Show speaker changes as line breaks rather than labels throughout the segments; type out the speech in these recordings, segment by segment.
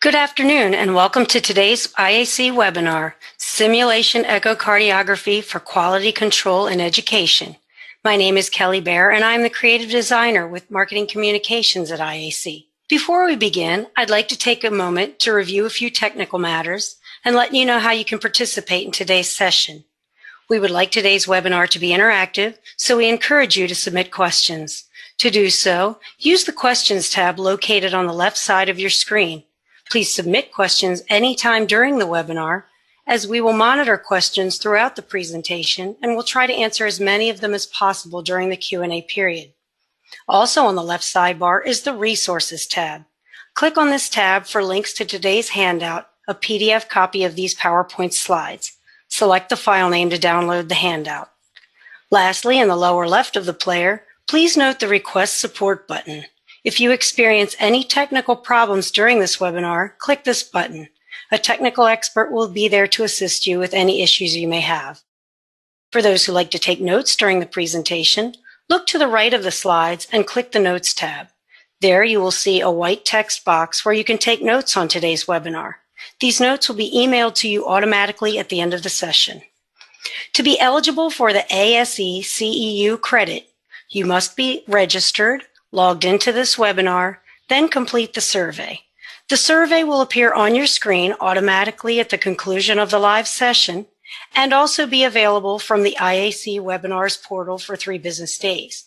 Good afternoon and welcome to today's IAC webinar, Simulation Echocardiography for Quality Control in Education. My name is Kelly Bear and I'm the Creative Designer with Marketing Communications at IAC. Before we begin, I'd like to take a moment to review a few technical matters and let you know how you can participate in today's session. We would like today's webinar to be interactive, so we encourage you to submit questions. To do so, use the Questions tab located on the left side of your screen. Please submit questions anytime during the webinar, as we will monitor questions throughout the presentation and we'll try to answer as many of them as possible during the Q&A period. Also on the left sidebar is the Resources tab. Click on this tab for links to today's handout, a PDF copy of these PowerPoint slides. Select the file name to download the handout. Lastly, in the lower left of the player, please note the Request Support button. If you experience any technical problems during this webinar, click this button. A technical expert will be there to assist you with any issues you may have. For those who like to take notes during the presentation, look to the right of the slides and click the Notes tab. There you will see a white text box where you can take notes on today's webinar. These notes will be emailed to you automatically at the end of the session. To be eligible for the ASE CEU credit, you must be registered, logged into this webinar, then complete the survey. The survey will appear on your screen automatically at the conclusion of the live session and also be available from the IAC webinars portal for 3 business days.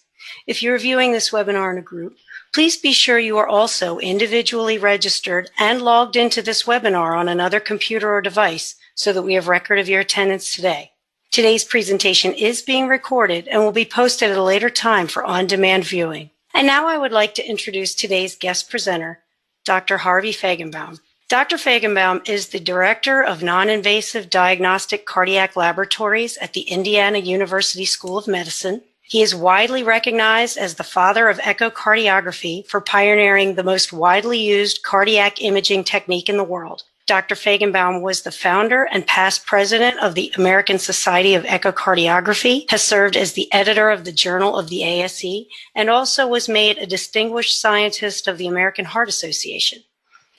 If you're viewing this webinar in a group, please be sure you are also individually registered and logged into this webinar on another computer or device so that we have record of your attendance today. Today's presentation is being recorded and will be posted at a later time for on-demand viewing. And now I would like to introduce today's guest presenter, Dr. Harvey Feigenbaum. Dr. Feigenbaum is the Director of Non-Invasive Diagnostic Cardiac Laboratories at the Indiana University School of Medicine. He is widely recognized as the father of echocardiography for pioneering the most widely used cardiac imaging technique in the world. Dr. Feigenbaum was the founder and past president of the American Society of Echocardiography, has served as the editor of the Journal of the ASE, and also was made a Distinguished Scientist of the American Heart Association.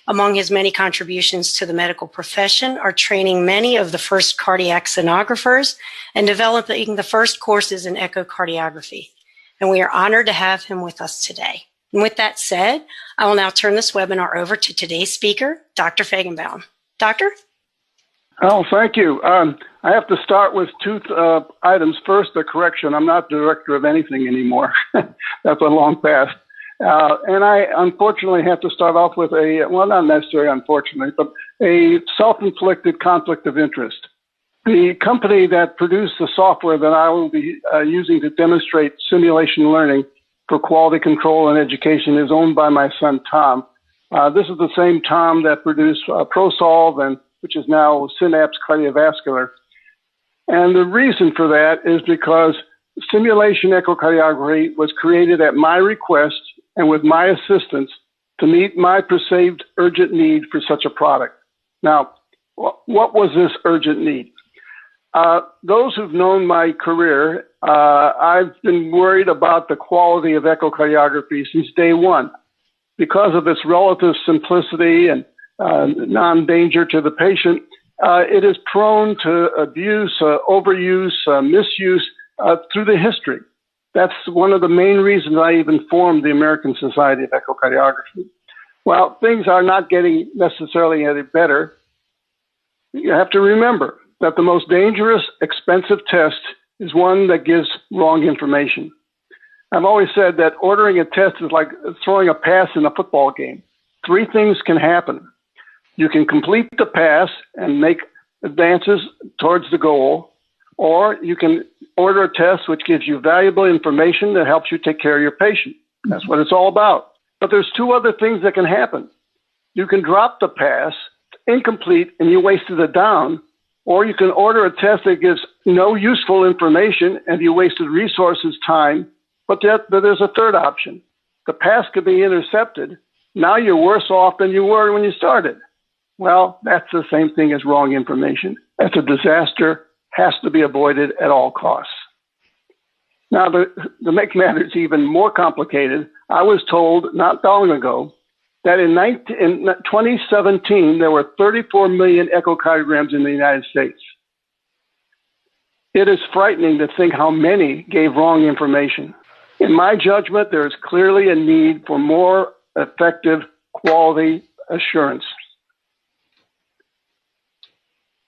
Among his many contributions to the medical profession are training many of the first cardiac sonographers and developing the first courses in echocardiography. And we are honored to have him with us today. And with that said, I will now turn this webinar over to today's speaker, Dr. Feigenbaum. Doctor?
Oh, thank you. I have to start with 2 items. First, a correction. I'm not director of anything anymore. That's a long past. And I unfortunately have to start off with well, not necessarily unfortunately, but a self-inflicted conflict of interest. The company that produced the software that I will be using to demonstrate simulation learning for quality control in education is owned by my son, Tom. This is the same Tom that produced ProSolve, which is now Synapse Cardiovascular. And the reason for that is because simulation echocardiography was created at my request and with my assistance to meet my perceived urgent need for such a product. Now, what was this urgent need? Those who've known my career, I've been worried about the quality of echocardiography since day one. Because of its relative simplicity and non-danger to the patient, it is prone to abuse, overuse, misuse through the history. That's one of the main reasons I even formed the American Society of Echocardiography. Well, things are not getting necessarily any better. You have to remember that the most dangerous, expensive test is one that gives wrong information. I've always said that ordering a test is like throwing a pass in a football game. 3 things can happen. You can complete the pass and make advances towards the goal, or you can order a test which gives you valuable information that helps you take care of your patient. That's what it's all about. But there's 2 other things that can happen. You can drop the pass, incomplete, and you wasted it down, or you can order a test that gives no useful information and you wasted resources, time, but there's a third option. The pass could be intercepted. Now you're worse off than you were when you started. Well, that's the same thing as wrong information. That's a disaster, has to be avoided at all costs. Now, to make matters even more complicated, I was told not long ago that in 2017, there were 34 million echocardiograms in the United States. It is frightening to think how many gave wrong information. In my judgment, there is clearly a need for more effective quality assurance.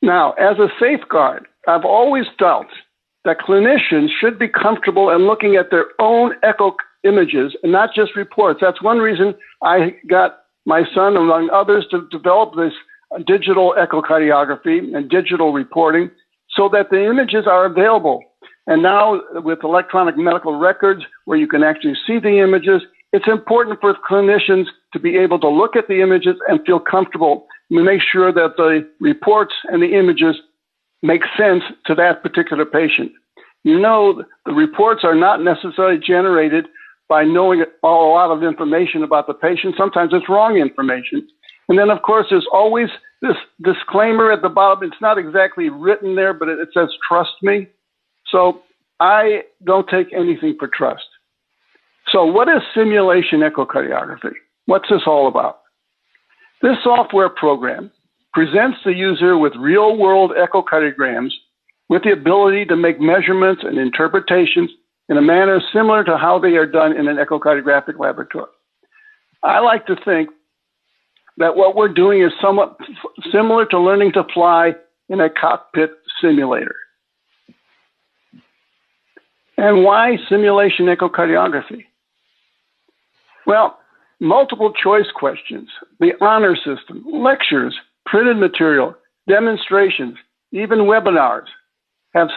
Now, as a safeguard, I've always felt that clinicians should be comfortable in looking at their own echo images and not just reports. That's one reason I got my son, among others, to develop this digital echocardiography and digital reporting so that the images are available. And now with electronic medical records where you can actually see the images, it's important for clinicians to be able to look at the images and feel comfortable. We make sure that the reports and the images make sense to that particular patient. You know, the reports are not necessarily generated by knowing a lot of information about the patient. Sometimes it's wrong information. And then, of course, there's always this disclaimer at the bottom. It's not exactly written there, but it says, trust me. So I don't take anything for trust. So what is simulation echocardiography? What's this all about? This software program presents the user with real-world echocardiograms with the ability to make measurements and interpretations in a manner similar to how they are done in an echocardiographic laboratory. I like to think that what we're doing is somewhat similar to learning to fly in a cockpit simulator. And why simulation echocardiography? Well, multiple choice questions, the honor system, lectures, printed material, demonstrations, even webinars have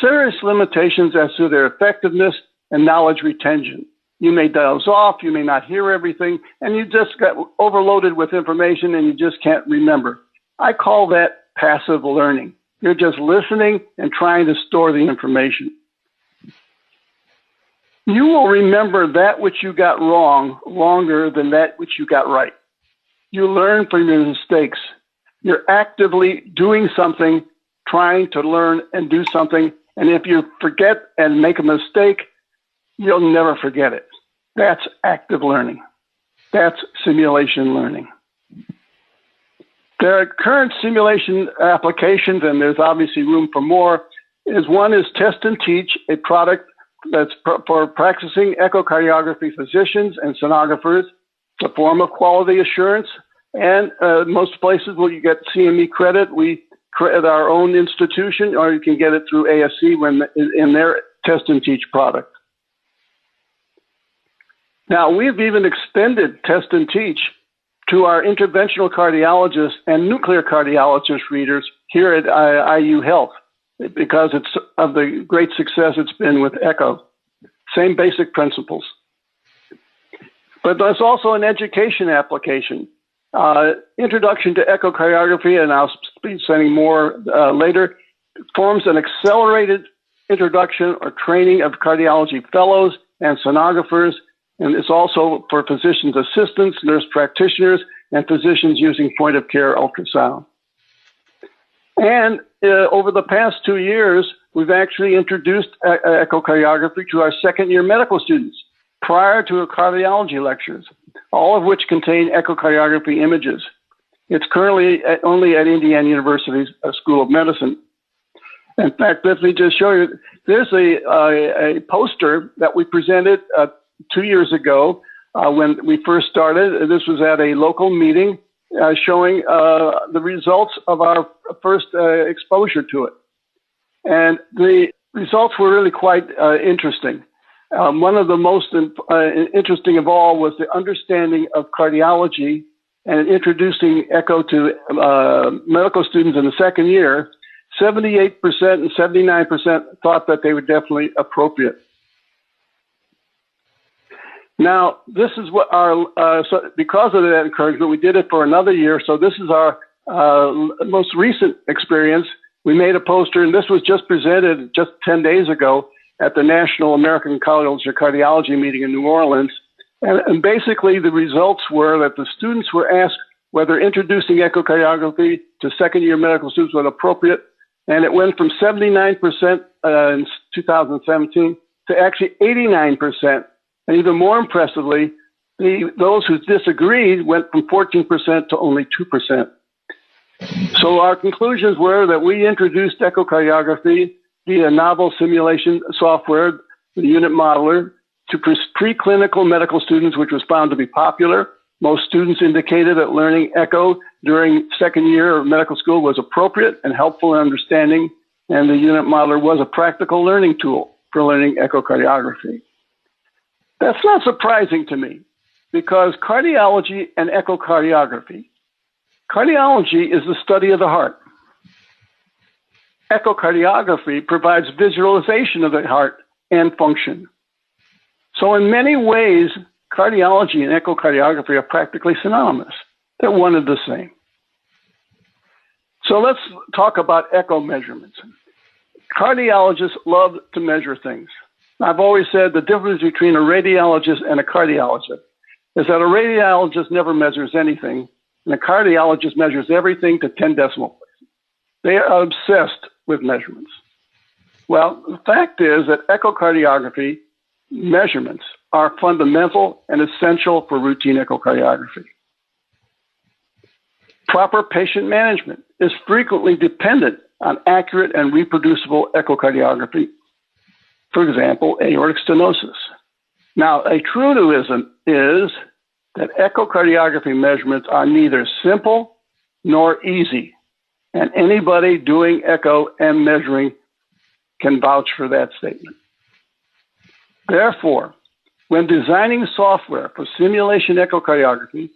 serious limitations as to their effectiveness and knowledge retention. You may doze off, you may not hear everything, and you just got overloaded with information and you just can't remember. I call that passive learning. You're just listening and trying to store the information. You will remember that which you got wrong longer than that which you got right. You learn from your mistakes. You're actively doing something, trying to learn and do something. And if you forget and make a mistake, you'll never forget it. That's active learning. That's simulation learning. There are current simulation applications, and there's obviously room for more. One is Test and Teach, a product that's for practicing echocardiography physicians and sonographers. It's a form of quality assurance. And most places where you get CME credit, we create our own institution, or you can get it through ASC when in their Test and Teach product. Now, we've even extended Test and Teach to our interventional cardiologists and nuclear cardiologist readers here at IU Health, because it's of the great success it's been with echo. Same basic principles. But there's also an education application. Introduction to Echocardiography, and I'll be saying more later, forms an accelerated introduction or training of cardiology fellows and sonographers, and it's also for physicians' assistants, nurse practitioners, and physicians using point-of-care ultrasound. And over the past 2 years, we've actually introduced echocardiography to our second-year medical students prior to our cardiology lectures, all of which contain echocardiography images. It's currently only at Indiana University's School of Medicine. In fact, let me just show you, there's a poster that we presented 2 years ago when we first started. This was at a local meeting showing the results of our first exposure to it. And the results were really quite interesting. One of the most interesting of all was the understanding of cardiology and introducing echo to medical students in the second year. 78% and 79% thought that they were definitely appropriate. Now, this is what our, so because of that encouragement, we did it for another year. So this is our most recent experience. We made a poster, and this was just presented just 10 days ago at the National American College of Cardiology meeting in New Orleans. And basically, the results were that the students were asked whether introducing echocardiography to second-year medical students was appropriate, and it went from 79% in 2017 to actually 89%. And even more impressively, those who disagreed went from 14% to only 2%. So our conclusions were that we introduced echocardiography via novel simulation software, the unit modeler, to preclinical medical students, which was found to be popular. Most students indicated that learning echo during second year of medical school was appropriate and helpful in understanding, and the unit modeler was a practical learning tool for learning echocardiography. That's not surprising to me, because cardiology and echocardiography, cardiology is the study of the heart. Echocardiography provides visualization of the heart and function. So in many ways, cardiology and echocardiography are practically synonymous. They're one and the same. So let's talk about echo measurements. Cardiologists love to measure things. I've always said the difference between a radiologist and a cardiologist is that a radiologist never measures anything, and a cardiologist measures everything to 10 decimal places. They are obsessed with measurements. Well, the fact is that echocardiography measurements are fundamental and essential for routine echocardiography. Proper patient management is frequently dependent on accurate and reproducible echocardiography. For example, aortic stenosis. Now, a truism is that echocardiography measurements are neither simple nor easy, and anybody doing echo and measuring can vouch for that statement. Therefore, when designing software for simulation echocardiography,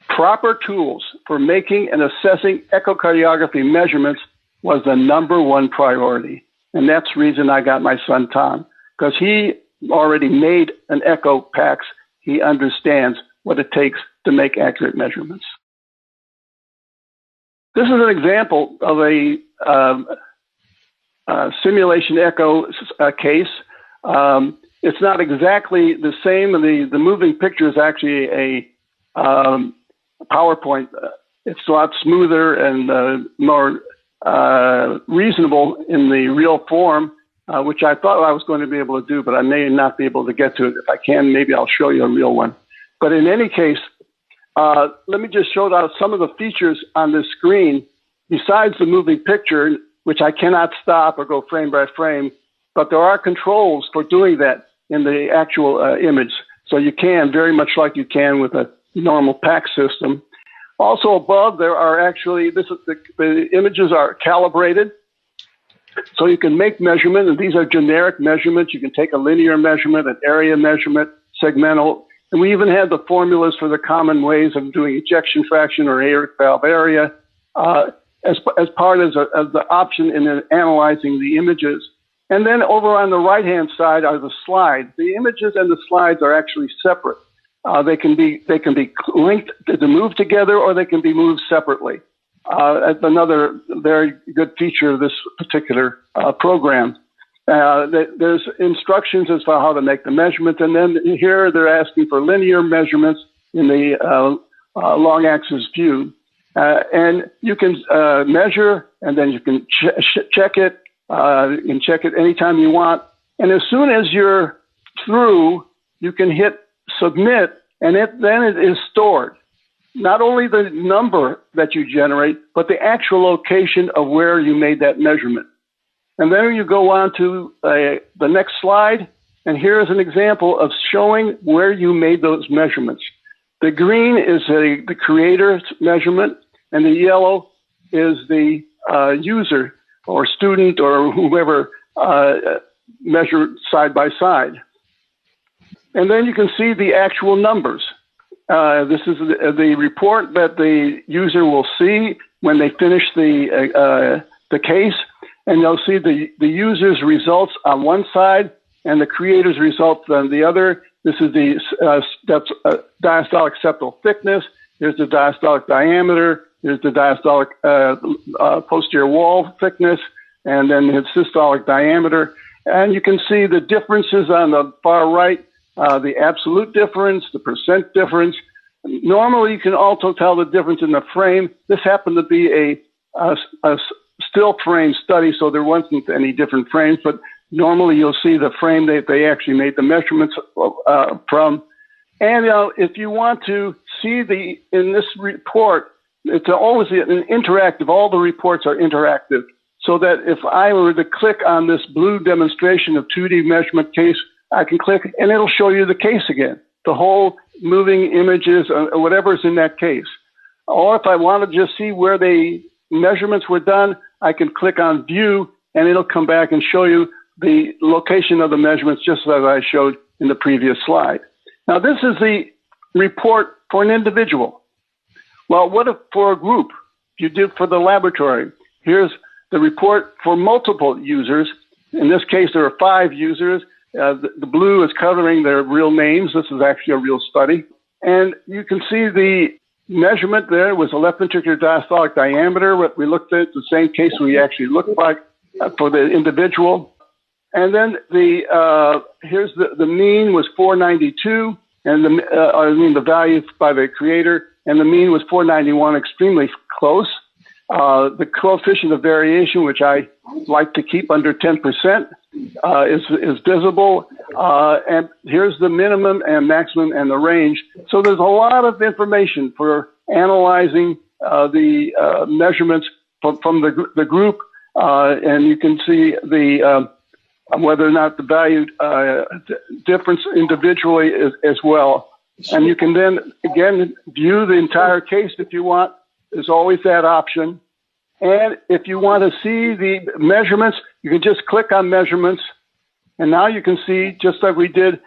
proper tools for making and assessing echocardiography measurements was the #1 priority. And that's the reason I got my son Tom, because he already made an echo PACS. He understands what it takes to make accurate measurements. This is an example of a simulation echo case. It's not exactly the same. The moving picture is actually a PowerPoint. It's a lot smoother and more reasonable in the real form, which I thought I was going to be able to do, but I may not be able to get to it. If I can, maybe I'll show you a real one. But in any case, let me just show out some of the features on this screen, besides the moving picture, which I cannot stop or go frame by frame, but there are controls for doing that in the actual image. So you can, very much like you can with a normal PACS system. Also above, there are actually, the images are calibrated. So you can make measurement, and these are generic measurements. You can take a linear measurement, an area measurement, segmental, and we even had the formulas for the common ways of doing ejection fraction or aortic valve area as part of the option in analyzing the images. And then over on the right-hand side are the slides. The images and the slides are actually separate. They can be linked to move together, or they can be moved separately. Another very good feature of this particular program. There's instructions as to how to make the measurements, and then here they're asking for linear measurements in the long axis view. And you can measure, and then you can check it. You can check it anytime you want. And as soon as you're through, you can hit submit, and then it is stored. Not only the number that you generate, but the actual location of where you made that measurement. And then you go on to the next slide, and here is an example of showing where you made those measurements. The green is the creator's measurement, and the yellow is the user or student or whoever measured side by side. And then you can see the actual numbers. This is the report that the user will see when they finish the case, and they'll see the user's results on one side and the creator's results on the other. This is the diastolic septal thickness. Here's the diastolic diameter. Here's the diastolic posterior wall thickness, and then the systolic diameter. And you can see the differences on the far right, the absolute difference, the percent difference. Normally, you can also tell the difference in the frame. This happened to be a still frame study, so there wasn't any different frames, but normally you'll see the frame that they actually made the measurements from. And if you want to see in this report, it's always an interactive. All the reports are interactive, so that if I were to click on this blue demonstration of 2D measurement case, I can click and it'll show you the case again, the whole moving images or whatever's in that case. Or if I want to just see where the measurements were done, I can click on view and it'll come back and show you the location of the measurements just as I showed in the previous slide. Now, this is the report for an individual. Well, what if for a group? You do for the laboratory. Here's the report for multiple users. In this case, there are 5 users. The blue is covering their real names. This is actually a real study. And you can see the measurement there was a left ventricular diastolic diameter. What we looked at, the same case we actually looked like for the individual. And then here's the mean was 492, and the value by the creator, and the mean was 491, extremely close. The coefficient of variation, which I like to keep under 10%, is visible. And here's the minimum and maximum and the range. So there's a lot of information for analyzing the measurements from the group, and you can see the whether or not the value difference individually as well. And you can then, again, view the entire case if you want. There's always that option. And if you want to see the measurements, you can just click on measurements. And now you can see, just like we did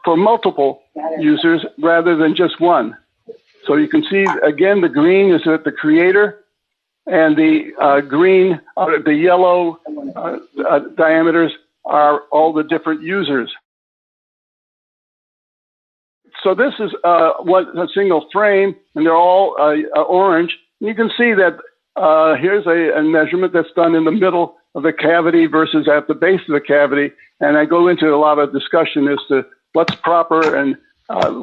for multiple users rather than just one. So you can see, again, the green is at the creator, and the green, the yellow diameters are all the different users. So this is a single frame, and they're all orange. And you can see that here's a measurement that's done in the middle of the cavity versus at the base of the cavity. And I go into a lot of discussion as to what's proper. And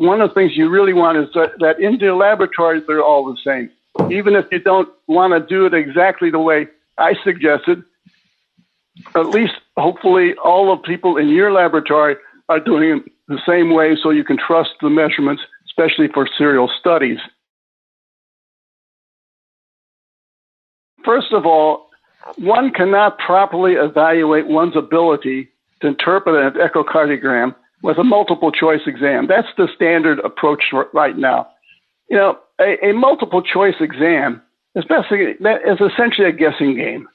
one of the things you really want is that in the laboratories, they're all the same. Even if you don't want to do it exactly the way I suggested, at least hopefully all the people in your laboratory are doing it the same way, so you can trust the measurements, especially for serial studies. First of all, one cannot properly evaluate one's ability to interpret an echocardiogram with a multiple choice exam. That's the standard approach right now. You know, a multiple choice exam is essentially a guessing game.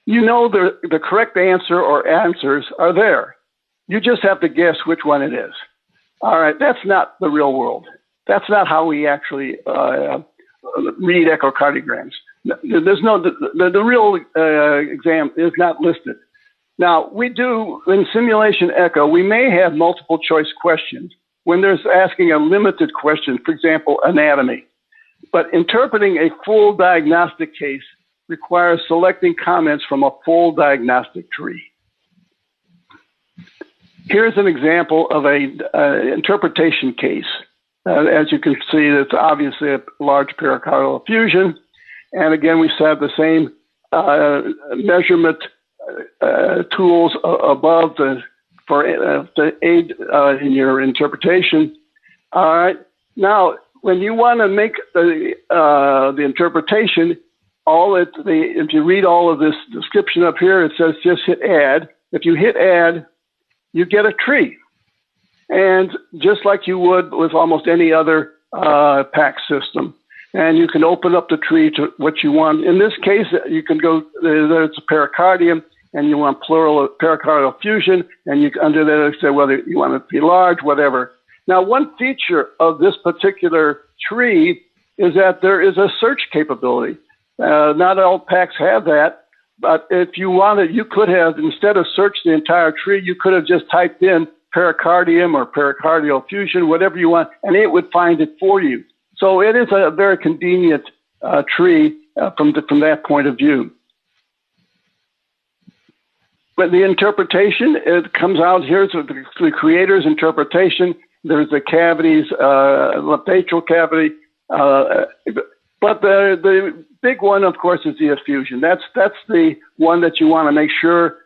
You know the correct answer or answers are there. You just have to guess which one it is. All right, that's not the real world. That's not how we actually read echocardiograms. There's the real exam is not listed. Now, we do, in simulation echo, we may have multiple choice questions when there's asking a limited question, for example, anatomy. But interpreting a full diagnostic case requires selecting comments from a full diagnostic tree. Here's an example of an interpretation case. As you can see, it's obviously a large pericardial effusion. And again, we have the same measurement tools above to aid in your interpretation. All right. Now, when you want to make the interpretation, if you read all of this description up here, it says just hit add. If you hit add, you get a tree. And just like you would with almost any other PACS system. And you can open up the tree to what you want. In this case, you can go, there's a pericardium, and you want pleural pericardial effusion, and you under there say whether you want it to be large, whatever. Now, one feature of this particular tree is that there is a search capability. Not all PACS have that, but if you wanted, you could have, instead of search the entire tree, you could have just typed in pericardium or pericardial effusion, whatever you want, and it would find it for you. So it is a very convenient tree from that point of view. But the interpretation, it comes out here's the creator's interpretation. There's the cavities, left atrial cavity. But the big one, of course, is the effusion. That's the one that you want to make sure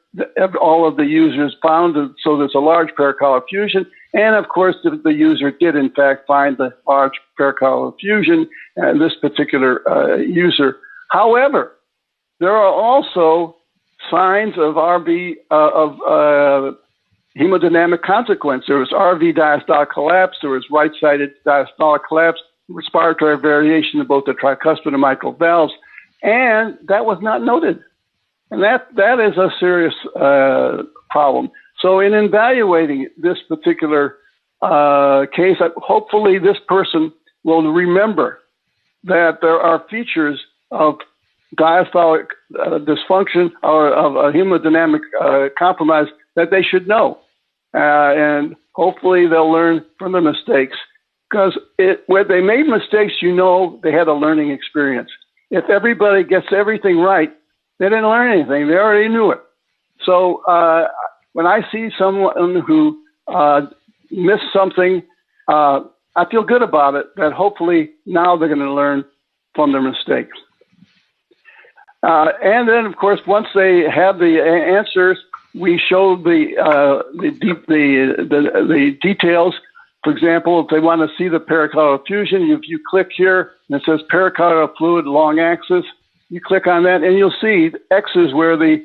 all of the users found, so there's a large pericardial effusion. And of course, the user did in fact find the large pericardial effusion, this particular user. However, there are also signs of hemodynamic consequence. There was RV diastolic collapse, there was right-sided diastolic collapse, respiratory variation in both the tricuspid and mitral valves, and that was not noted. And that is a serious problem. So in evaluating this particular case, hopefully this person will remember that there are features of diastolic dysfunction or of a hemodynamic compromise that they should know. And hopefully they'll learn from their mistakes. Because where they made mistakes, they had a learning experience. If everybody gets everything right, they didn't learn anything. They already knew it. So when I see someone who missed something, I feel good about it, that hopefully now they're going to learn from their mistakes. And then, of course, once they have the answers, we show the details. For example, if they want to see the pericardial effusion, if you click here and it says pericardial fluid long axis, you click on that and you'll see X is where the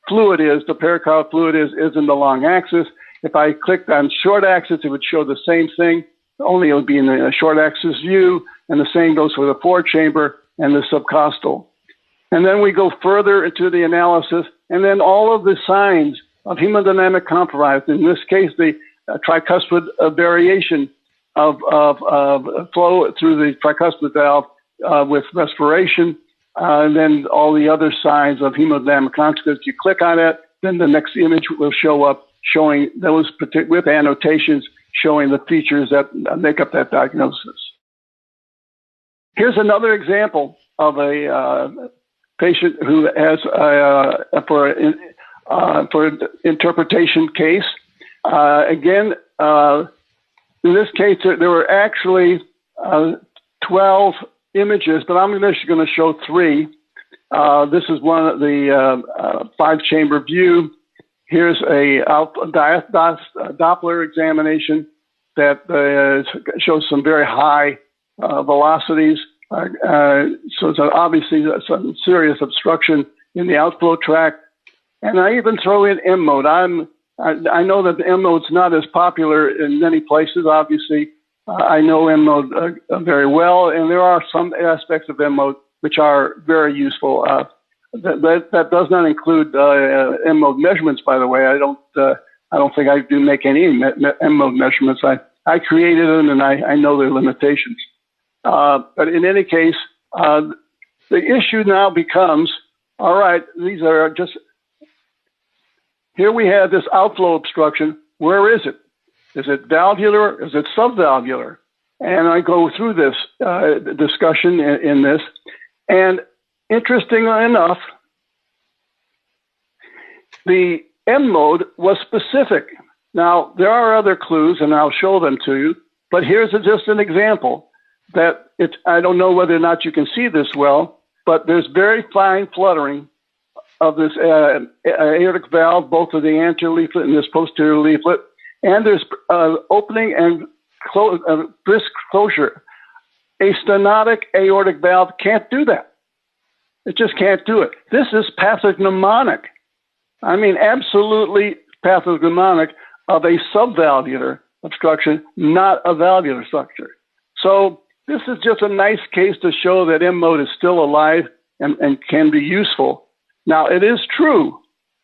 fluid is, the pericardial fluid is in the long axis. If I clicked on short axis, it would show the same thing, only it would be in the short axis view, and the same goes for the forechamber and the subcostal. And then we go further into the analysis, and then all of the signs of hemodynamic compromise, in this case, the tricuspid variation of flow through the tricuspid valve with respiration, and then all the other signs of hemodynamic consequence. You click on it, then the next image will show up showing those with annotations showing the features that make up that diagnosis. Here's another example of a patient who has for an interpretation case. Again, in this case, there were actually 12 images, but I'm just going to show 3. This is one of the 5-chamber view. Here's a Doppler examination that shows some very high velocities. So it's obviously some serious obstruction in the outflow tract. And I even throw in M mode. I know that the M mode's not as popular in many places, obviously. I know M mode very well, and there are some aspects of M mode which are very useful. That does not include M mode measurements, by the way. I don't think I do make any M mode measurements. I created them, and I know their limitations. But in any case, the issue now becomes, all right, these are just, here we have this outflow obstruction. Where is it? Is it valvular? Is it subvalvular? And I go through this discussion in this. And interestingly enough, the M mode was specific. Now, there are other clues, and I'll show them to you, but here's just an example that I don't know whether or not you can see this well, but there's very fine fluttering of this aortic valve, both of the anterior leaflet and this posterior leaflet, and there's opening and brisk closure. A stenotic aortic valve can't do that. It just can't do it. This is pathognomonic. I mean, absolutely pathognomonic of a subvalvular obstruction, not a valvular structure. So this is just a nice case to show that M mode is still alive and can be useful. Now, it is true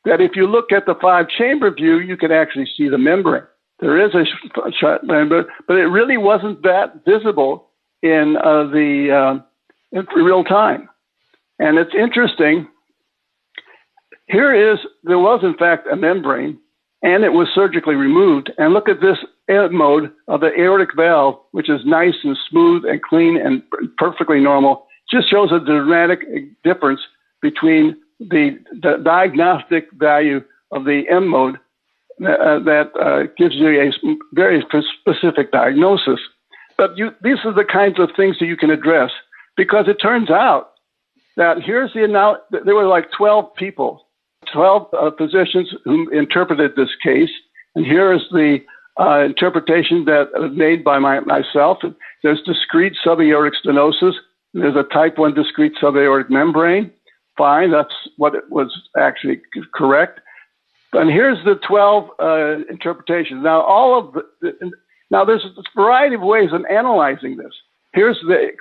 that if you look at the 5-chamber view, you can actually see the membrane. There is a short membrane, but it really wasn't that visible in real time. And it's interesting. There was in fact a membrane, and it was surgically removed. And look at this M mode of the aortic valve, which is nice and smooth and clean and perfectly normal. Just shows a dramatic difference between the diagnostic value of the M mode that gives you a very specific diagnosis. But these are the kinds of things that you can address, because it turns out that there were like 12 people 12 physicians who interpreted this case, and here is the interpretation that was made by myself. There's discrete subaortic stenosis. There's a type 1 discrete subaortic membrane. Fine, that's what it was actually correct. And here's the 12 interpretations. Now, now there's a variety of ways of analyzing this.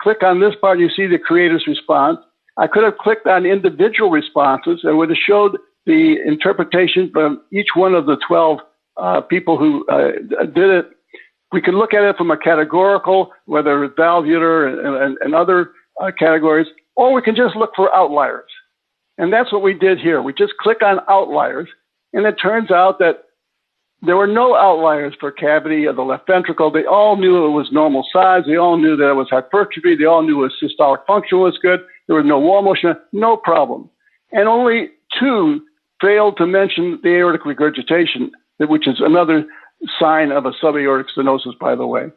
Click on this part, you see the creator's response. I could have clicked on individual responses and would have showed the interpretation from each one of the 12 people who did it. We can look at it from a categorical, whether it's valvular and other categories, or we can just look for outliers. And that's what we did here. We just click on outliers, and it turns out that there were no outliers for cavity of the left ventricle. They all knew it was normal size. They all knew that it was hypertrophy. They all knew its systolic function was good. There was no wall motion, no problem. And only 2 failed to mention the aortic regurgitation, which is another sign of a subaortic stenosis, by the way.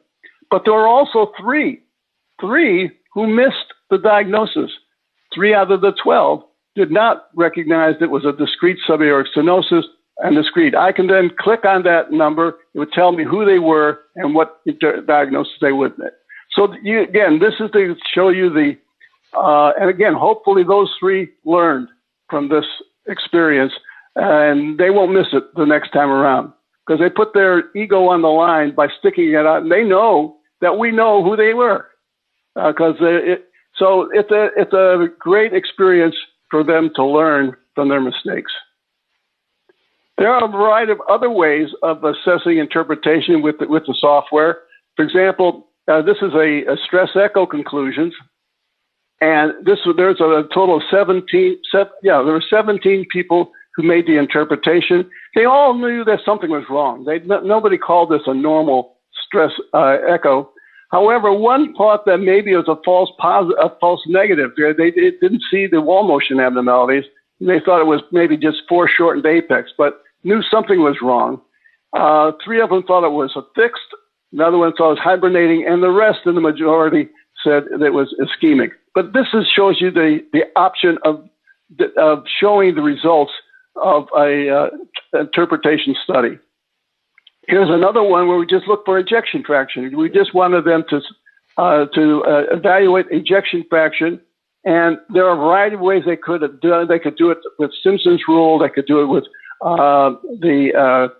But there were also 3 who missed the diagnosis. 3 out of the 12 did not recognize it was a discrete subaortic stenosis and discrete. I can then click on that number. It would tell me who they were and what diagnosis they would make. So again, this is to show you the, and again, hopefully those 3 learned from this experience and they won't miss it the next time around because they put their ego on the line by sticking it out. And they know that we know who they were so it's a great experience for them to learn from their mistakes. There are a variety of other ways of assessing interpretation with the software. For example, this is a stress echo conclusions, and there's a total of 17. There were 17 people who made the interpretation. They all knew that something was wrong. Nobody called this a normal stress echo. However, one thought that maybe it was a false negative. They didn't see the wall motion abnormalities. They thought it was maybe just foreshortened apex, but knew something was wrong. 3 of them thought it was a fixed. Another one thought it was hibernating, and the rest in the majority said that it was ischemic. But this shows you the option of showing the results of a interpretation study. Here's another one where we just look for ejection fraction. We just wanted them to evaluate ejection fraction. And there are a variety of ways they could have done. They could do it with Simpson's rule. They could do it with the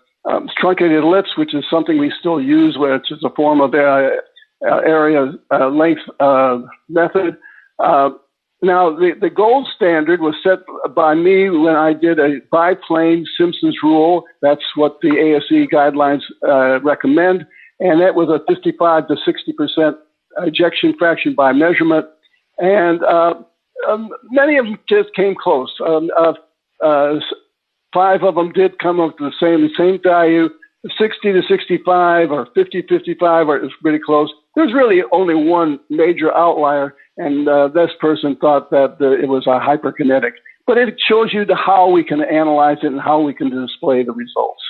truncated ellipse, which is something we still use, which is a form of area length method. Now, the gold standard was set by me when I did a biplane Simpson's rule. That's what the ASE guidelines recommend. And that was a 55 to 60% ejection fraction by measurement. And many of them just came close. 5 of them did come up to the same value. 60 to 65 or 50-55 are pretty close. There's really only one major outlier, and this person thought that it was a hyperkinetic. But it shows you how we can analyze it and how we can display the results.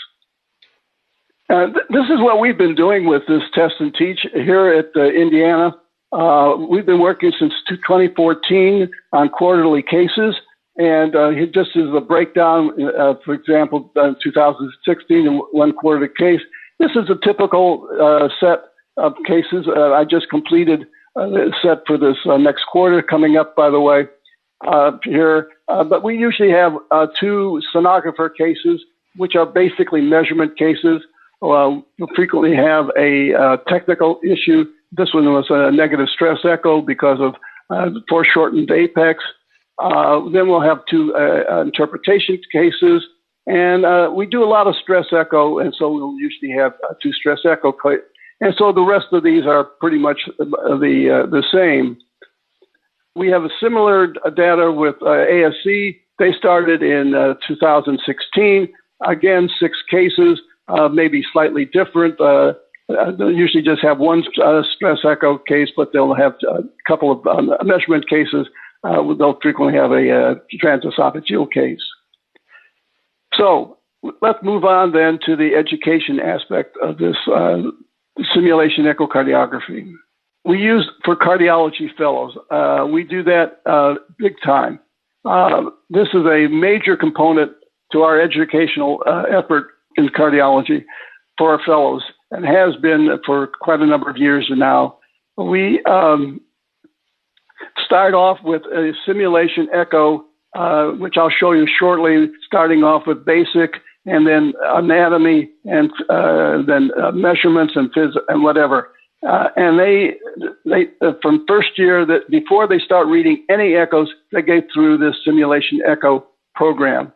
This is what we've been doing with this test and teach here at Indiana. We've been working since 2014 on quarterly cases. And just as a breakdown, for example, 2016 in one quarterly case, this is a typical set of cases. I just completed a set for this next quarter coming up, by the way, here. But we usually have 2 sonographer cases, which are basically measurement cases. We'll frequently have a technical issue. This one was a negative stress echo because of foreshortened apex. Then we'll have 2 interpretation cases, and we do a lot of stress echo, and so we'll usually have 2 stress echo. And so the rest of these are pretty much the same. We have a similar data with ASC. They started in 2016. Again, 6 cases, maybe slightly different. They'll usually just have 1 stress echo case, but they'll have a couple of measurement cases. They'll frequently have a transesophageal case. So let's move on then to the education aspect of this simulation echocardiography. We use for cardiology fellows. We do that big time. This is a major component to our educational effort in cardiology for our fellows, and has been for quite a number of years now. We start off with a simulation echo, which I'll show you shortly, starting off with basic, and then anatomy, and then measurements and whatever. And they from first year, that before they start reading any echoes, they go through this simulation echo program.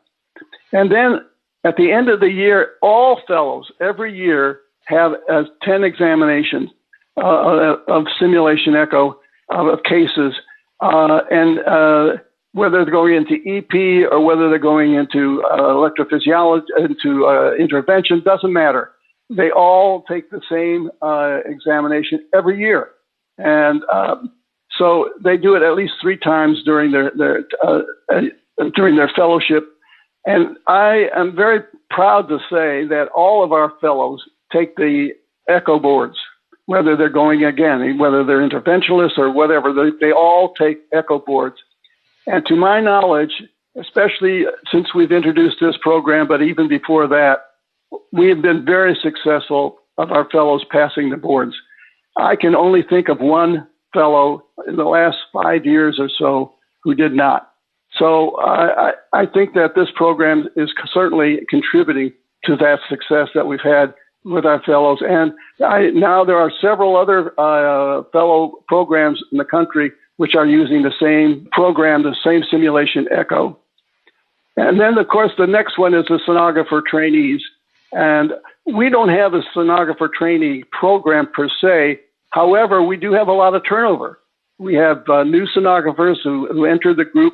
And then at the end of the year, all fellows every year have 10 examinations of simulation echo of cases, and whether they're going into EP or whether they're going into electrophysiology, into intervention, doesn't matter. They all take the same examination every year. And so they do it at least 3 times during their fellowship. And I am very proud to say that all of our fellows take the echo boards, whether they're going again, whether they're interventionalists or whatever, they all take echo boards. And to my knowledge, especially since we've introduced this program, but even before that, we have been very successful of our fellows passing the boards. I can only think of one fellow in the last 5 years or so who did not. So I think that this program is certainly contributing to that success that we've had with our fellows. And now there are several other fellow programs in the country which are using the same program, the same simulation echo. And then, of course, the next one is the sonographer trainees. And we don't have a sonographer trainee program per se. However, we do have a lot of turnover. We have new sonographers who enter the group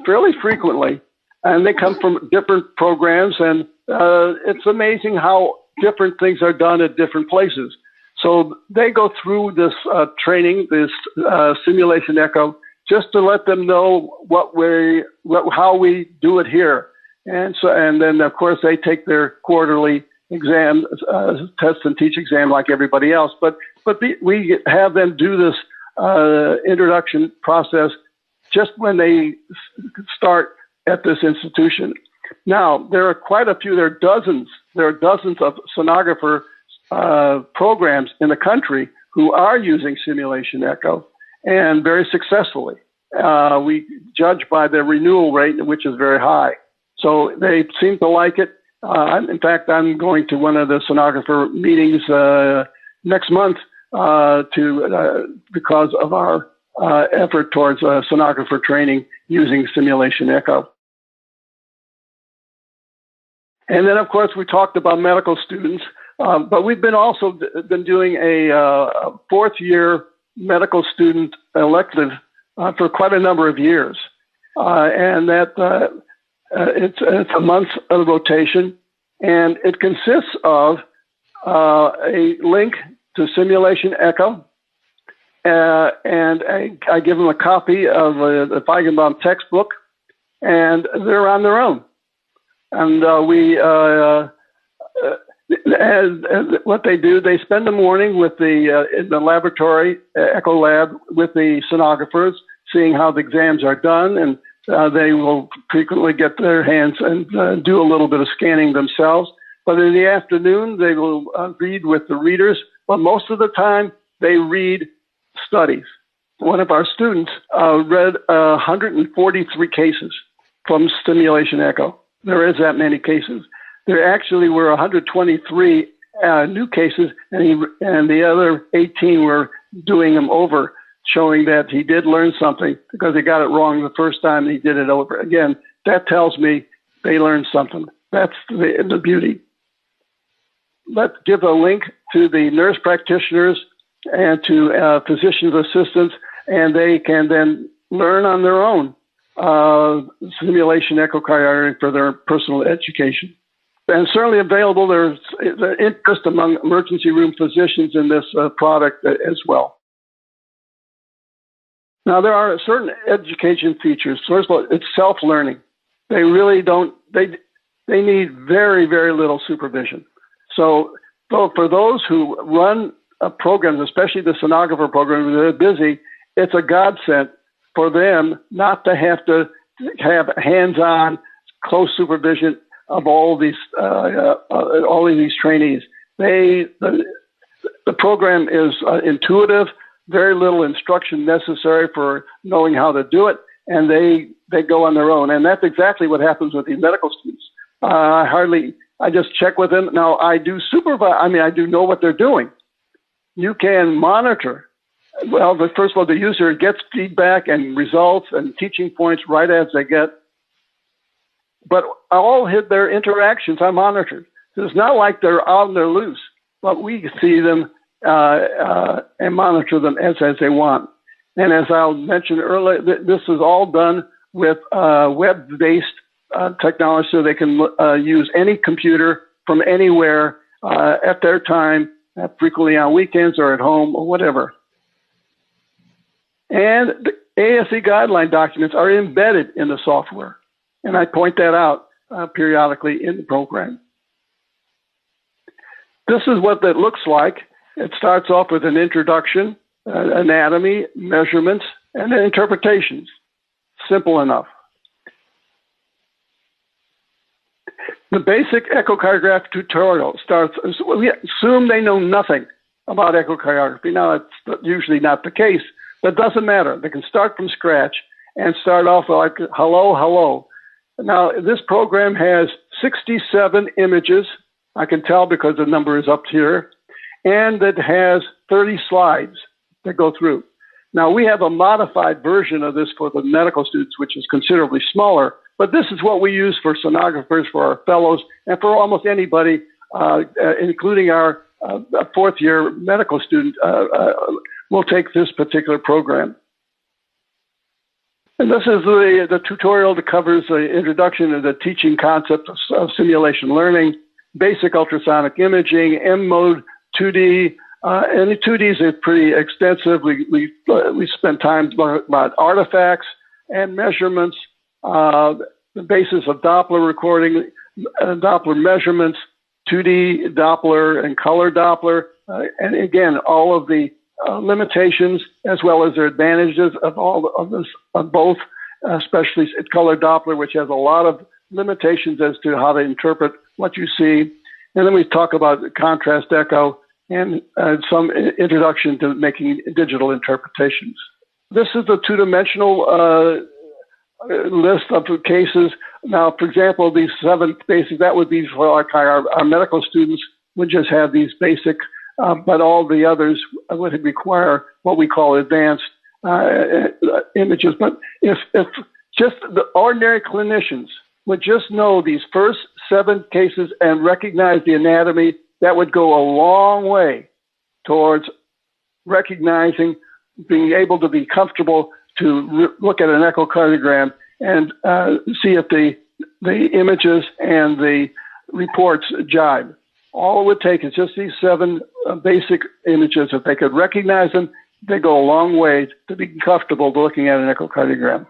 fairly frequently, and they come from different programs, and it's amazing how different things are done at different places. So they go through this training, this simulation echo, just to let them know how we do it here. And then of course they take their quarterly exam, test and teach exam like everybody else. But we have them do this introduction process just when they start at this institution. Now, there are quite a few, there are dozens of sonographer programs in the country who are using simulation echo, and very successfully. We judge by their renewal rate, which is very high. So they seem to like it. In fact, I'm going to one of the sonographer meetings next month because of our effort towards sonographer training using simulation echo. And then, of course, we talked about medical students, but we've been doing a 4th-year medical student elective for quite a number of years, and that it's a month of rotation, and it consists of a link to simulation echo, and I give them a copy of the Feigenbaum textbook, and they're on their own. And what they do, they spend the morning with in the laboratory, echo lab, with the sonographers, seeing how the exams are done, and they will frequently get their hands and do a little bit of scanning themselves. But in the afternoon, they will read with the readers, but most of the time they read studies. One of our students read 143 cases from stimulation echo. There is that many cases. There actually were 123 new cases, and the other 18 were doing them over, showing that he did learn something because he got it wrong the first time and he did it over again. That tells me they learned something. That's the beauty. Let's give a link to the nurse practitioners and to physician's assistants, and they can then learn on their own simulation echocardiography for their personal education. And certainly available, there's interest among emergency room physicians in this product as well. Now, there are certain education features. First of all, it's self-learning. They really don't, they need very, very little supervision. So for those who run programs, especially the sonographer program, they're busy, it's a godsend for them not to have hands-on close supervision of all of these trainees. The program is intuitive, very little instruction necessary for knowing how to do it, and they go on their own. And that's exactly what happens with these medical students. I just check with them. Now, I do supervise. I do know what they're doing. You can monitor. Well, first of all, the user gets feedback and results and teaching points right as they get. But all their interactions are monitored. So it's not like they're out and they're loose, but we see them and monitor them as they want. And as I mentioned earlier, this is all done with web-based technology, so they can use any computer from anywhere at their time, frequently on weekends or at home or whatever. And the ASE guideline documents are embedded in the software. And I point that out periodically in the program. This is what that looks like. It starts off with an introduction, anatomy, measurements, and then interpretations. Simple enough. The basic echocardiography tutorial starts, we assume they know nothing about echocardiography. Now, it's usually not the case, but it doesn't matter. They can start from scratch and start off like, hello, hello. Now, this program has 67 images. I can tell because the number is up here. And it has 30 slides that go through. Now, we have a modified version of this for the medical students, which is considerably smaller. But this is what we use for sonographers, for our fellows, and for almost anybody, including our fourth-year medical student, will take this particular program. And this is the tutorial that covers the introduction to the teaching concept of simulation learning, basic ultrasonic imaging, M-mode, 2D, and the 2D is pretty extensive. We spend time about artifacts and measurements, the basis of Doppler recording, Doppler measurements, 2D Doppler and color Doppler, and again, all of the limitations as well as their advantages of all of this, of both, especially color Doppler, which has a lot of limitations as to how to interpret what you see. And then we talk about contrast echo and some introduction to making digital interpretations. This is the two-dimensional list of cases. Now, for example, these 7 basic, that would be for like our medical students would just have these basic, but all the others would require what we call advanced images. But if just the ordinary clinicians would just know these first 7 cases and recognize the anatomy, that would go a long way towards recognizing, being able to be comfortable to look at an echocardiogram and see if the images and the reports jibe. All it would take is just these 7 basic images. If they could recognize them, they go a long way to be comfortable looking at an echocardiogram.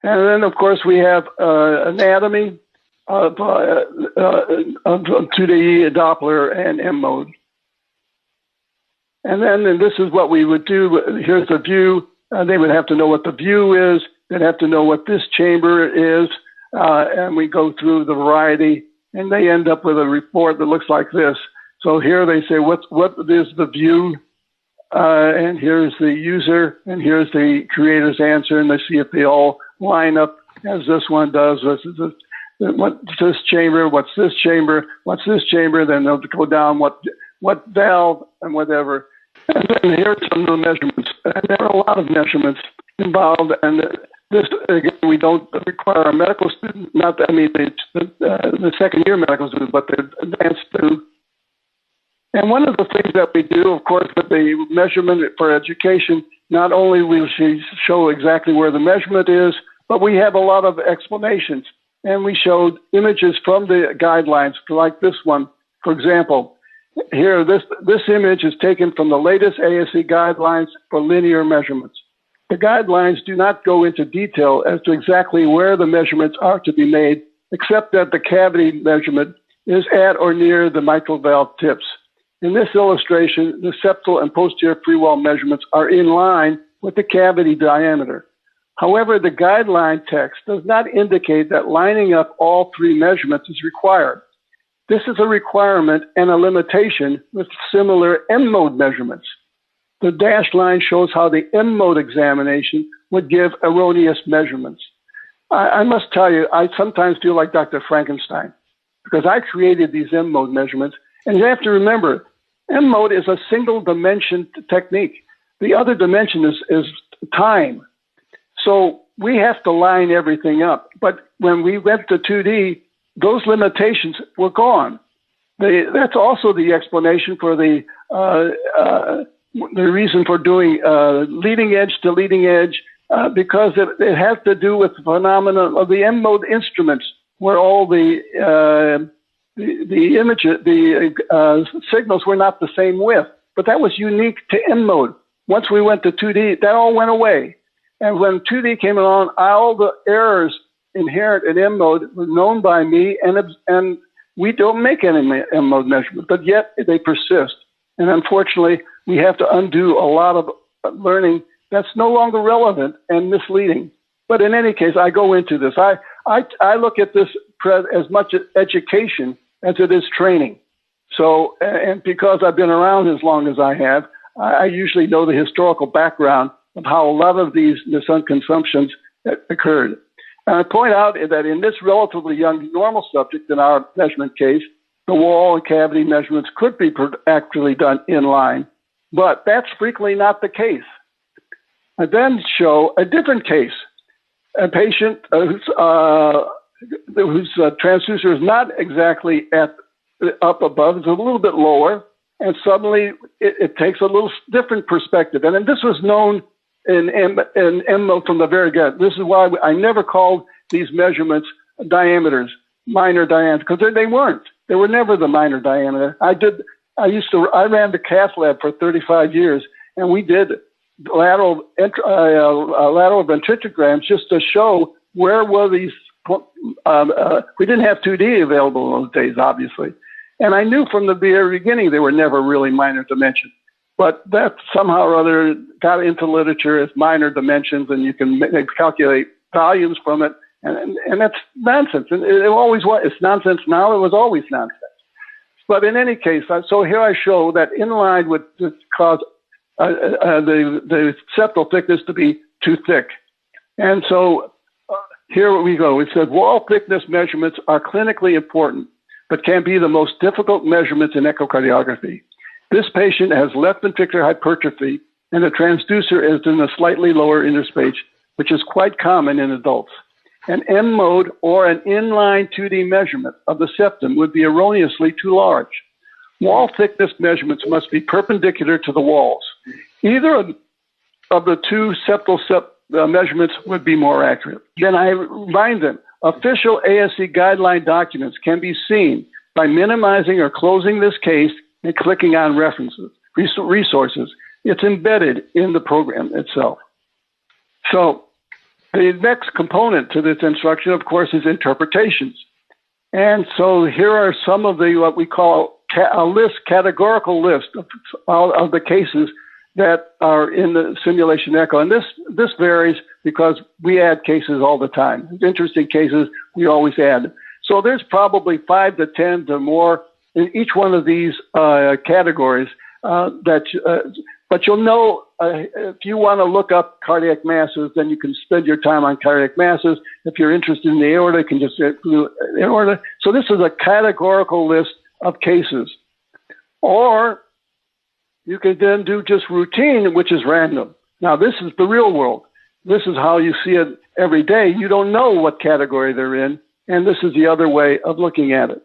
And then, of course, we have anatomy of 2D Doppler and M mode. And then this is what we would do. Here's the view. They would have to know what the view is. They'd have to know what this chamber is. And we go through the variety, and they end up with a report that looks like this. So here they say, what is the view? And here's the user, and here's the creator's answer, and they see if they all line up as this one does. What's this chamber? What's this chamber? What's this chamber? Then they'll go down what valve and whatever. And then here are some of the measurements. And there are a lot of measurements involved. And this, again, we don't require a medical student, the second-year medical student, but the advanced student. And one of the things that we do, of course, with the measurement for education, not only will she show exactly where the measurement is, but we have a lot of explanations. And we showed images from the guidelines, like this one, for example. Here, this image is taken from the latest ASE guidelines for linear measurements. The guidelines do not go into detail as to exactly where the measurements are to be made, except that the cavity measurement is at or near the mitral valve tips. In this illustration, the septal and posterior free wall measurements are in line with the cavity diameter. However, the guideline text does not indicate that lining up all three measurements is required. This is a requirement and a limitation with similar M-mode measurements. The dashed line shows how the M-mode examination would give erroneous measurements. I must tell you, I sometimes feel like Dr. Frankenstein because I created these M-mode measurements. And you have to remember, M-mode is a single dimension technique. The other dimension is time. So we have to line everything up. But when we went to 2D, those limitations were gone. That's also the explanation for the reason for doing leading edge to leading edge, because it has to do with the phenomenon of the M-mode instruments, where all the signals were not the same width. But that was unique to M-mode. Once we went to 2D, that all went away. And when 2D came along, all the errors inherent in M-mode were known by me, and we don't make any M-mode measurement, but yet they persist. And unfortunately, we have to undo a lot of learning that's no longer relevant and misleading. But in any case, I go into this. I look at this as much education as it is training. So, and because I've been around as long as I have, I usually know the historical background of how a lot of these misconceptions occurred. And I point out that in this relatively young normal subject, in our measurement case, the wall and cavity measurements could be actually done in line, but that's frequently not the case. I then show a different case, a patient whose transducer is not exactly up above, it's a little bit lower, and suddenly it takes a little different perspective. And this was known in M-mode from the very get. This is why I never called these measurements diameters, minor diameters, because they weren't. They were never the minor diameter. I ran the cath lab for 35 years, and we did lateral ventriculograms just to show where were these. We didn't have 2D available in those days, obviously. And I knew from the very beginning they were never really minor dimensions. But that somehow or other got into literature as minor dimensions, and you can calculate volumes from it. And that's nonsense. And it always was. It's nonsense now. It was always nonsense. But in any case, so here I show that inline would cause the septal thickness to be too thick. And so here we go. It said wall thickness measurements are clinically important, but can be the most difficult measurements in echocardiography. This patient has left ventricular hypertrophy, and the transducer is in a slightly lower interspace, which is quite common in adults. An M-mode or an inline 2D measurement of the septum would be erroneously too large. Wall thickness measurements must be perpendicular to the walls. Either of the two septal measurements would be more accurate. Then I remind them, official ASC guideline documents can be seen by minimizing or closing this case and clicking on resources. It's embedded in the program itself. So the next component to this instruction, of course, is interpretations. And so here are some of the, what we call categorical list of the cases that are in the simulation echo. And this varies because we add cases all the time. Interesting cases we always add. So there's probably 5 to 10 to more in each one of these categories but you'll know if you want to look up cardiac masses, then you can spend your time on cardiac masses. If you're interested in the aorta, you can just do aorta. So this is a categorical list of cases. Or you can then do just routine, which is random. Now, this is the real world. This is how you see it every day. You don't know what category they're in, and this is the other way of looking at it.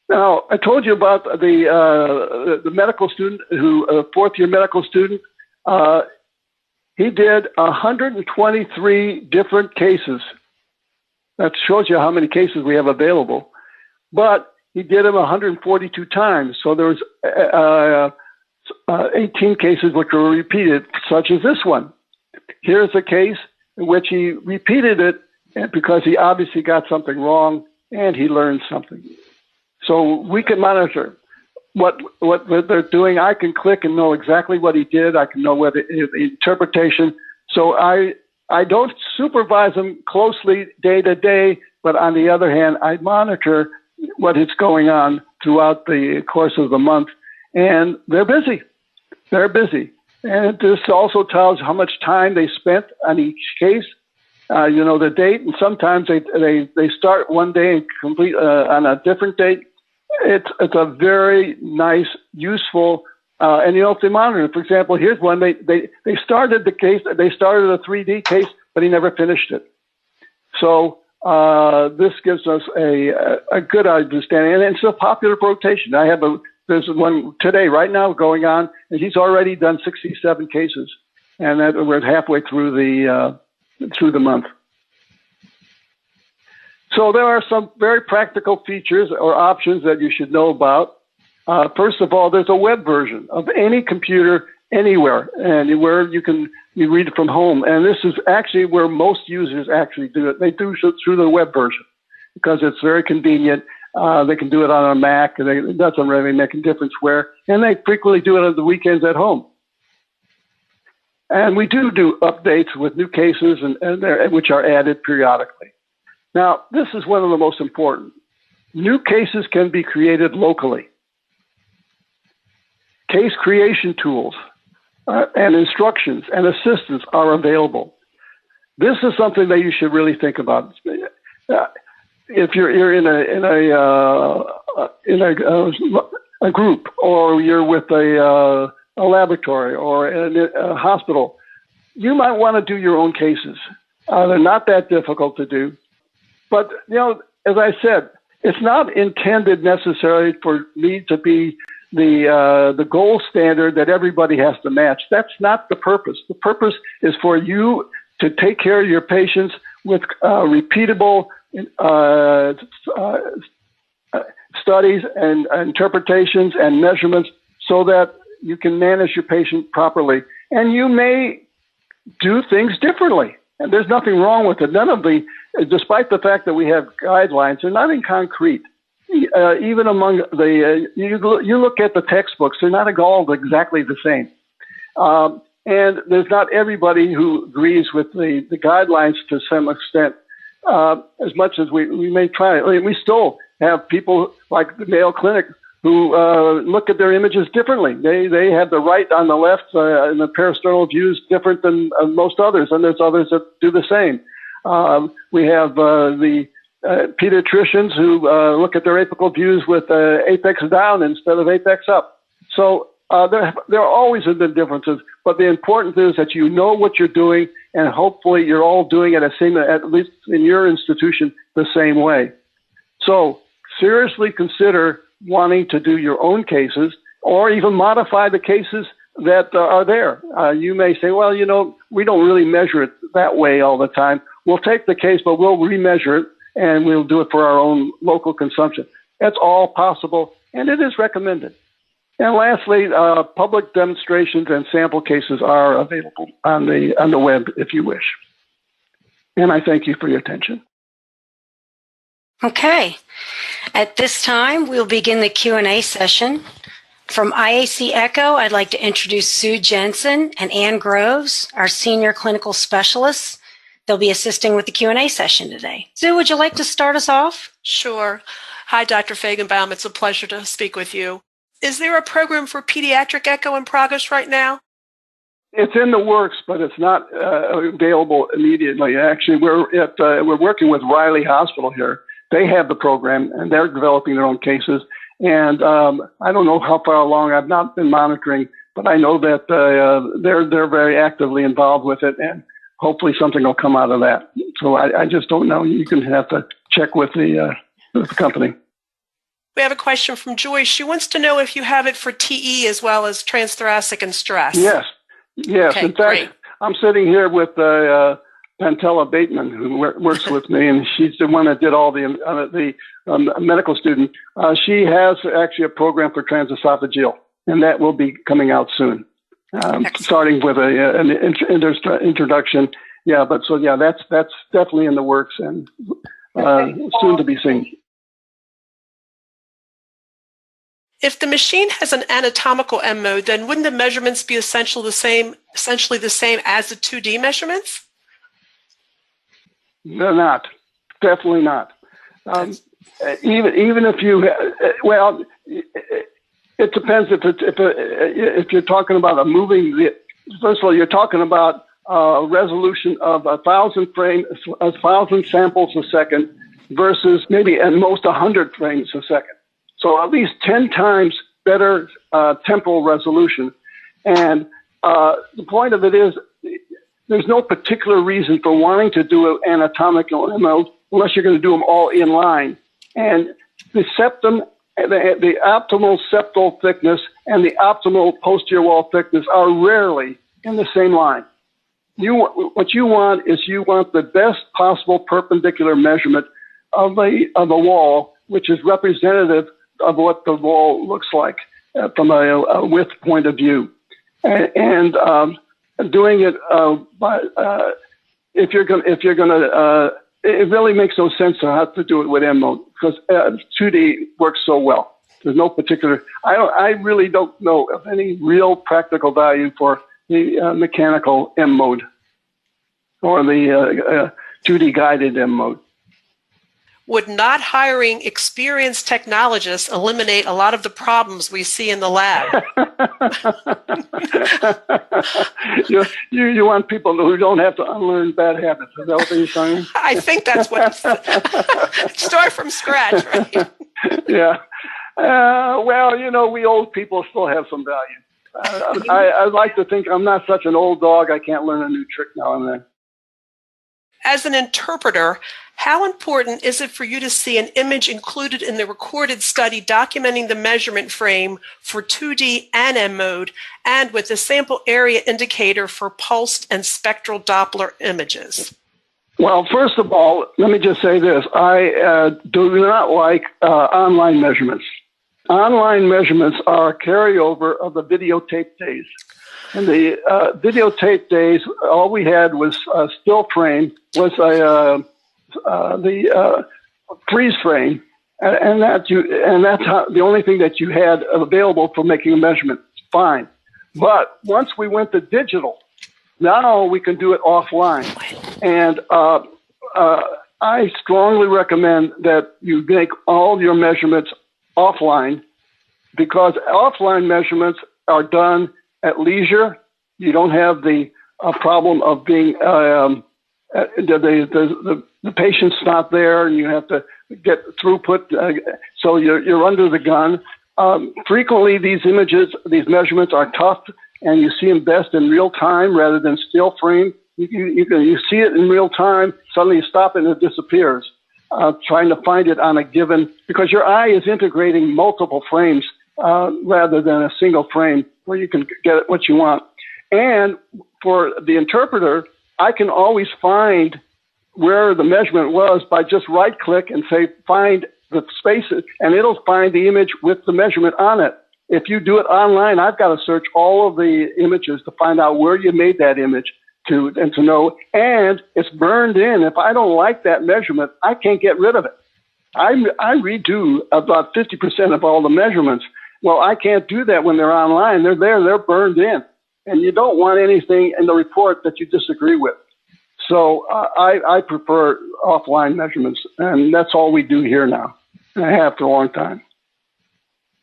Now, I told you about the medical student who, fourth-year medical student. He did 123 different cases. That shows you how many cases we have available. But he did them 142 times. So there was 18 cases which were repeated, such as this one. Here's a case in which he repeated it because he obviously got something wrong and he learned something. So we can monitor. what they're doing. I can click and know exactly what he did. I can know what the interpretation. So I don't supervise them closely day to day, but on the other hand, I monitor what is going on throughout the course of the month, and they're busy. They're busy. And this also tells how much time they spent on each case, the date, and sometimes they start one day and complete on a different date. It's a very nice, useful, and if they monitor it, for example, here's one, they started the case, they started a 3D case, but he never finished it. So this gives us a good understanding, and it's a popular rotation. There's one today, right now, going on, and he's already done 67 cases, and we're halfway through the month. So there are some very practical features or options that you should know about. First of all, there's a web version of any computer anywhere, and where you read it from home. And this is actually where most users actually do it. They do it through the web version because it's very convenient. They can do it on a Mac. It doesn't really make a difference where. And they frequently do it on the weekends at home. And we do updates with new cases and which are added periodically. Now, this is one of the most important. New cases can be created locally. Case creation tools and instructions and assistance are available. This is something that you should really think about. If you're in a group, or you're with a laboratory or a hospital, you might want to do your own cases. They're not that difficult to do. But, as I said, it's not intended necessarily for me to be the gold standard that everybody has to match. That's not the purpose. The purpose is for you to take care of your patients with repeatable studies and interpretations and measurements so that you can manage your patient properly. And you may do things differently. And there's nothing wrong with it. Despite the fact that we have guidelines, they're not in concrete. Even among you look at the textbooks, they're not all exactly the same. And there's not everybody who agrees with the guidelines to some extent, as much as we may try. We still have people like the Mayo Clinic who look at their images differently. They have the right on the left and the peristernal views different than most others, and there's others that do the same. We have the pediatricians who look at their apical views with apex down instead of apex up. So there are always been differences, but the important is that you know what you're doing, and hopefully you're all doing it at least in your institution, the same way. So seriously consider wanting to do your own cases or even modify the cases that are there. You may say, well, we don't really measure it that way all the time. We'll take the case, but we'll remeasure it, and we'll do it for our own local consumption. That's all possible, and it is recommended. And lastly, public demonstrations and sample cases are available on the web if you wish. And I thank you for your attention.
Okay. At this time, we'll begin the Q&A session. From IAC Echo, I'd like to introduce Sue Jensen and Ann Groves, our senior clinical specialists. They'll be assisting with the Q&A session today. Sue, would you like to start us off?
Sure. Hi, Dr. Feigenbaum. It's a pleasure to speak with you. Is there a program for pediatric echo in progress right now?
It's in the works, but it's not available immediately. Actually, we're working with Riley Hospital here. They have the program, and they're developing their own cases. And I don't know how far along. I've not been monitoring, but I know that they're very actively involved with it, and hopefully something will come out of that. So I just don't know. You can have to check with the company.
We have a question from Joyce. She wants to know if you have it for TE as well as transthoracic and stress.
Yes.
Okay,
in fact,
great.
I'm sitting here with Pantella Bateman, who works with me, and she's the one that did all the medical student. She has actually a program for transesophageal, and that will be coming out soon, starting with an introduction. Yeah, that's definitely in the works and soon to be seen.
If the machine has an anatomical M mode, then wouldn't the measurements be essentially the same as the 2D measurements?
They're not. Definitely not. Even if you, well, it depends if you're talking about first of all, you're talking about a resolution of 1,000 samples a second versus maybe at most 100 frames a second. So at least 10 times better temporal resolution. And the point of it is, there's no particular reason for wanting to do an anatomical mode unless you're going to do them all in line. And the septum, the optimal septal thickness and the optimal posterior wall thickness are rarely in the same line. What you want is the best possible perpendicular measurement of the wall, which is representative of what the wall looks like from a width point of view. And doing it if you're going to it really makes no sense to have to do it with M mode because 2D works so well. There's no particular. I really don't know of any real practical value for the mechanical M mode or the 2D guided M mode.
Would not hiring experienced technologists eliminate a lot of the problems we see in the lab? you want people who don't have to unlearn bad habits. Is that what you're saying? I think that's what start from scratch, right?
Yeah. Well, we old people still have some value. I like to think I'm not such an old dog. I can't learn a new trick now and then.
As an interpreter, how important is it for you to see an image included in the recorded study documenting the measurement frame for 2D and M mode and with the sample area indicator for pulsed and spectral Doppler images?
Well, first of all, let me just say this. I do not like online measurements. Online measurements are a carryover of the videotape days. In the videotape days, all we had was a still frame, was the freeze frame, and that's the only thing that you had available for making a measurement. Fine, but once we went to digital, now we can do it offline, and I strongly recommend that you make all your measurements offline because offline measurements are done at leisure. You don't have the problem of being the patient's not there, and you have to get throughput. So you're under the gun. Frequently, these measurements are tough, and you see them best in real time rather than still frame. You see it in real time. Suddenly, you stop it and it disappears. Trying to find it on a given because your eye is integrating multiple frames rather than a single frame where you can get what you want. And for the interpreter, I can always find where the measurement was by just right-click and say, find the spaces, and it'll find the image with the measurement on it. If you do it online, I've got to search all of the images to find out where you made that image to know, and it's burned in. If I don't like that measurement, I can't get rid of it. I redo about 50% of all the measurements. Well, I can't do that when they're online. They're there, they're burned in. And you don't want anything in the report that you disagree with. So I prefer offline measurements, and that's all we do here now. And I have for a long time.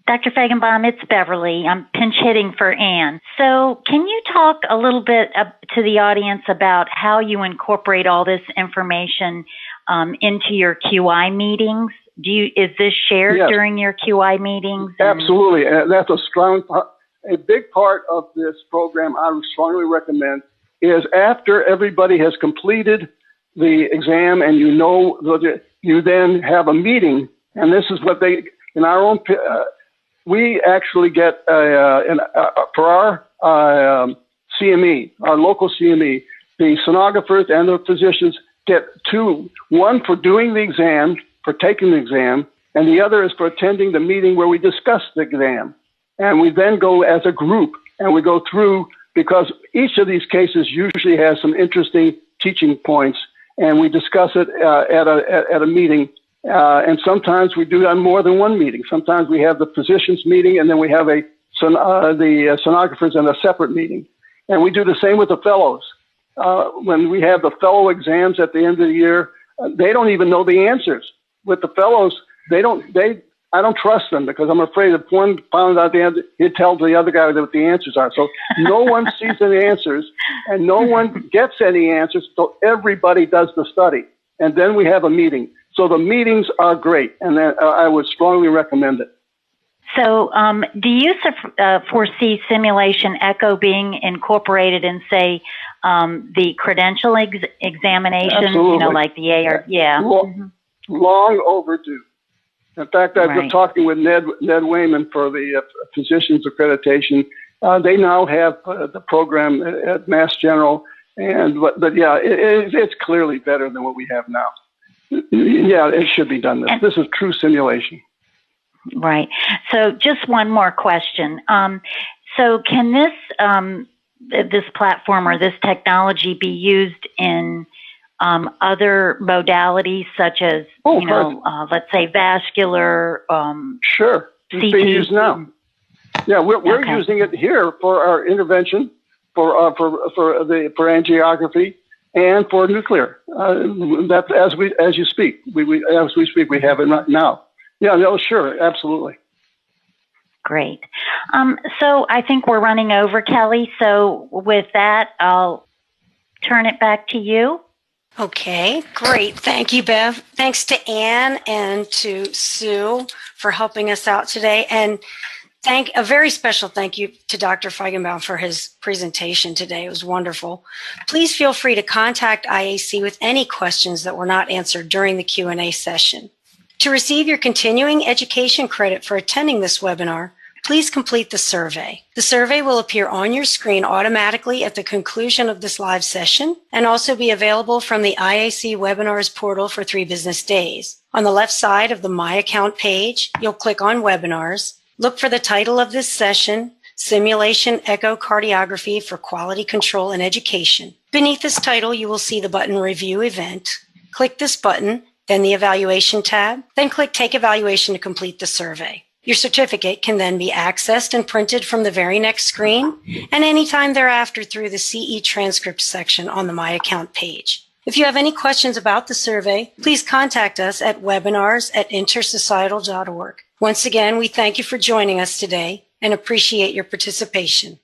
Dr. Feigenbaum, it's Beverly. I'm pinch hitting for Ann. So can you talk a little bit to the audience about how you incorporate all this information into your QI meetings? Is this shared during your QI meetings?
Absolutely. That's a strong part. A big part of this program I would strongly recommend is after everybody has completed the exam and you then have a meeting, and this is what in our own, we actually get, for our CME, our local CME, the sonographers and the physicians get two, one for doing the exam, for taking the exam, and the other is for attending the meeting where we discuss the exam. And we then go as a group and we go through, because each of these cases usually has some interesting teaching points, and we discuss it at a meeting And sometimes we do on more than one meeting. Sometimes we have the physicians meeting, and then we have the sonographers in a separate meeting. And we do the same with the fellows. When we have the fellow exams at the end of the year, they don't even know the answers. With the fellows, I don't trust them because I'm afraid if one found out the answer, he'd tell the other guy what the answers are. So no one sees the answers, and no one gets any answers, so everybody does the study. And then we have a meeting. So the meetings are great, and I would strongly recommend it.
So do you foresee simulation echo being incorporated in, say, the credential examination?
Absolutely.
You know, like the AR? Yeah.
Long overdue. In fact, I've been talking with Ned Wayman for the physicians accreditation. They now have the program at Mass General, but yeah, it's clearly better than what we have now. Yeah, it should be done. This is true simulation.
Right. So just one more question. So can this platform or this technology be used in other modalities such as, let's say vascular?
Sure. It's being used now. Yeah, we're using it here for our intervention, for angiography, and for nuclear. That's as you speak. As we speak, we have it right now. Yeah, no, sure, absolutely.
Great. So I think we're running over, Kelly. So with that, I'll turn it back to you.
Okay, great. Thank you, Bev. Thanks to Anne and to Sue for helping us out today. And a very special thank you to Dr. Feigenbaum for his presentation today. It was wonderful. Please feel free to contact IAC with any questions that were not answered during the Q&A session. To receive your continuing education credit for attending this webinar, please complete the survey. The survey will appear on your screen automatically at the conclusion of this live session and also be available from the IAC Webinars portal for 3 business days. On the left side of the My Account page, you'll click on Webinars. Look for the title of this session, Simulation Echocardiography for Quality Control and Education. Beneath this title, you will see the button Review Event. Click this button, then the Evaluation tab, then click Take Evaluation to complete the survey. Your certificate can then be accessed and printed from the very next screen and anytime thereafter through the CE transcript section on the My Account page. If you have any questions about the survey, please contact us at webinars@intersocietal.org. Once again, we thank you for joining us today and appreciate your participation.